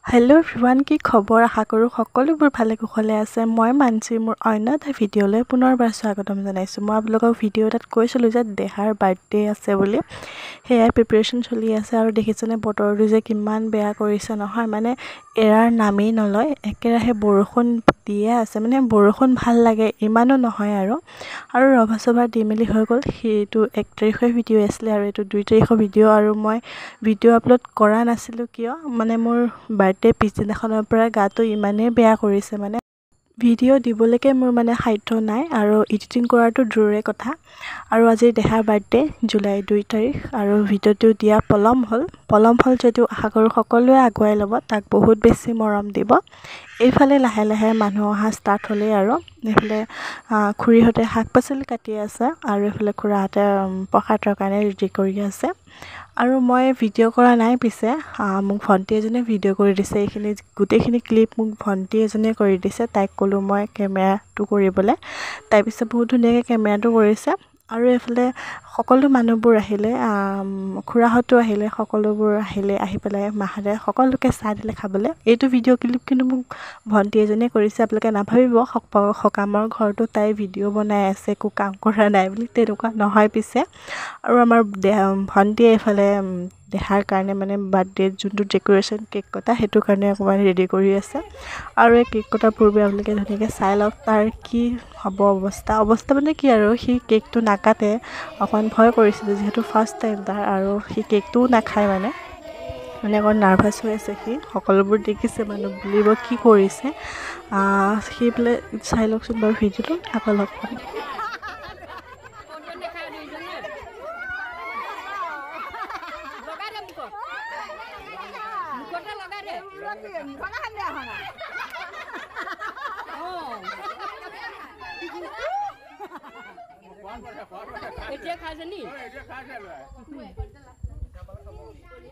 Hello' everyone, কি খবৰ? আশা কৰোঁ সকলোবোৰ ভালে কুশলে আছে। মই মানসী মোৰ অন্য এটা ভিডিঅ'লৈ পুনৰবাৰ স্বাগতম জনাইছোঁ। মই আপোনালোকক ভিডিঅ' এটাত কৈছিলোঁ যে দেহাৰ বাৰ্থডে আছে বুলি। সেয়াই প্ৰিপাৰেশ্যন চলি আছে আৰু দেখিছেনে বতৰটো যে কিমান বেয়া কৰিছে নহয়, মানে এৰাৰ নামেই নলয়। একেৰাহে বৰষুণ দিয়ে আছে, মানে বৰষুণ ভাল লাগে ইমানো নহয় আৰু ৰভা চভা দি মেলি হৈ গ'ল। সেইটো 1 তাৰিখৰ ভিডিঅ' আছিলে আৰু এইটো 2 তাৰিখৰ ভিডিঅ'। আৰু মই ভিডিঅ' আপলোড কৰা নাছিলোঁ কিয়, মানে মোৰ বাৰ্থডে পিছদিনাখনৰ পৰা গাটো ইমানেই বেয়া কৰিছে, মানে ভিডিঅ' দিবলৈকে মোৰ মানে সাধ্য নাই আৰু এডিটিং কৰাটো দূৰৰে কথা। আৰু আজি দেহাৰ বাৰ্থডে জুলাই 2 তাৰিখ আৰু ভিডিঅ'টো দিয়া পলম হ'ল যদিও আশা কৰোঁ সকলোৱে আগুৱাই ল'ব, তাক বহুত বেছি মৰম দিব। এইফালে লাহে লাহে মানুহ অহা ষ্টাৰ্ট হ'লেই আৰু এইফালে খুৰীহঁতে শাক পাচলি কাটি আছে আৰু এইফালে খুৰাহঁতে প্ৰসাদৰ কাৰণে ৰেডি কৰি আছে। আৰু মই ভিডিঅ' কৰা নাই, পিছে মোক ভণ্টি এজনীয়ে ভিডিঅ' কৰি দিছে। এইখিনি গোটেইখিনি ক্লিপ মোক ভণ্টি এজনীয়ে কৰি দিছে। তাইক ক'লোঁ মই কেমেৰাটো কৰিবলৈ, তাই পিছে বহুত ধুনীয়াকৈ কেমেৰাটো কৰিছে। আৰু এইফালে সকলো মানুহবোৰ আহিলে, খুৰাহঁতো আহিলে, সকলোবোৰ আহিলে। আহি পেলাই মাহঁতে সকলোকে চাহ দিলে খাবলৈ। এইটো ভিডিঅ' ক্লিপ কিন্তু মোক ভণ্টি এজনীয়ে কৰিছে। আপোনালোকে নাভাবিব সকামৰ ঘৰতো তাই ভিডিঅ' বনাই আছে, একো কাম কৰা নাই বুলি, তেনেকুৱা নহয় পিছে। আৰু আমাৰ ভণ্টিয়ে এইফালে দেহাৰ কাৰণে মানে বাৰ্থডে যোনটো ডেক'ৰেশ্যন কেক কটা, সেইটো কাৰণে অকণমান ৰেডি কৰি আছে। আৰু এই কেক কটাৰ পূৰ্বে আপোনালোকে ধুনীয়াকৈ চাই লওক তাৰ কি হ'ব অৱস্থা মানে কি আৰু সি কেকটো নাকাটে। অকণমান ভয় কৰিছিলে যিহেতু ফাৰ্ষ্ট টাইম তাৰ, আৰু সি কেকটোও নাখায় মানে অকণ নাৰ্ভাছ হৈ আছে সি। সকলোবোৰ দেখিছে মানুহ বুলিব কি কৰিছে সি বোলে। চাই লওকচোন বাৰু ভিডিঅ'টো, আকৌ লগ পাম।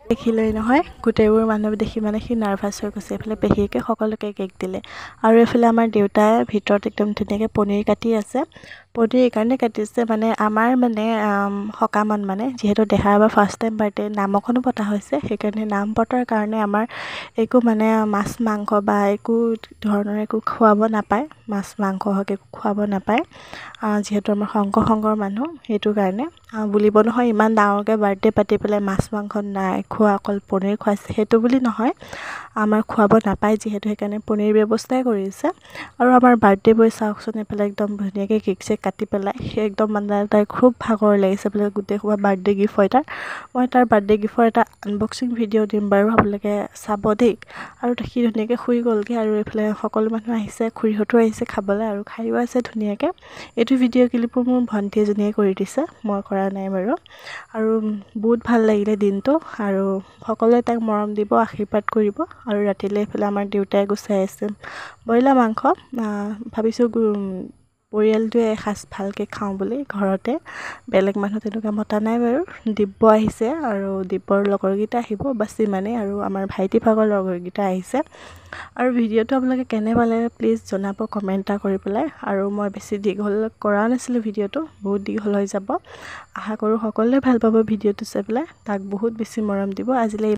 দেখিলেই নহয়, গোটেইবোৰ মানুহ দেখি মানে সি নাৰ্ভাছ হৈ গৈছে। এইফালে পেহীকে সকলোকে কেক দিলে আৰু এইফালে আমাৰ দেউতাই ভিতৰত একদম ধুনীয়াকৈ পনীৰ কাটি আছে। পনীৰ এইকাৰণে কাটিছে মানে আমাৰ মানে সকামত মানে যিহেতু দেহাৰ এবাৰ ফাৰ্ষ্ট টাইম বাৰ্থডে, নাম এখনো পতা হৈছে। সেইকাৰণে নাম পতাৰ কাৰণে আমাৰ একো মানে মাছ মাংস বা একো ধৰণৰ একো খুৱাব নাপায়, মাছ মাংস হওক একো খুৱাব নাপায়, যিহেতু আমাৰ শংকৰ সংঘৰ মানুহ। সেইটো কাৰণে বুলিব নহয় ইমান ডাঙৰকৈ বাৰ্থডে পাতি পেলাই মাছ মাংস নাই খোৱা, অকল পনীৰ খুৱাইছে, সেইটো বুলি নহয়, আমাৰ খুৱাব নাপায় যিহেতু। সেইকাৰণে পনীৰ ব্যৱস্থাই কৰিছে। আৰু আমাৰ বাৰ্থডে বয় চাওকচোন, এইফালে একদম ধুনীয়াকৈ কেক চেক কাটি পেলাই সেই একদম মানে তাই খুব ভাগৰ লাগিছে বোলে। গোটেই সোপা বাৰ্থডে গিফ্ট হয় তাৰ। মই তাৰ বাৰ্থডে গিফ্টৰ এটা আনবক্সিং ভিডিঅ' দিম বাৰু, আপোনালোকে চাব দেই। আৰু সি ধুনীয়াকৈ শুই গ'লগৈ আৰু এইফালে সকলো মানুহ আহিছে, খুৰীহঁতো আহিছে খাবলৈ আৰু খায়ো আছে ধুনীয়াকৈ। এইটো ভিডিঅ' ক্লিপো মোৰ ভণ্টি এজনীয়ে কৰি দিছে, মই কৰা নাই বাৰু। আৰু বহুত ভাল লাগিলে দিনটো, আৰু সকলোৱে তাক মৰম দিব, আশীৰ্বাদ কৰিব। আৰু ৰাতিলৈ এইফালে আমাৰ দেউতাই গুচাই আছে ব্ৰইলাৰ মাংস। ভাবিছোঁ পৰিয়ালটোৱে এসাঁজ ভালকৈ খাওঁ বুলি ঘৰতে, বেলেগ মানুহ তেনেকুৱা মতা নাই বাৰু। দিব্য আহিছে আৰু দিব্যৰ লগৰকেইটা আহিব, বাছ ইমানেই। আৰু আমাৰ ভাইটি ভাগৰ লগৰকেইটা আহিছে। আৰু ভিডিঅ'টো আপোনালোকে কেনে পালে প্লিজ জনাব কমেণ্ট এটা কৰি পেলাই। আৰু মই বেছি দীঘল কৰা নাছিলোঁ ভিডিঅ'টো, বহুত দীঘল হৈ যাব। আশা কৰোঁ সকলোৱে ভাল পাব ভিডিঅ'টো চাই পেলাই, তাক বহুত বেছি মৰম দিব। আজিলৈ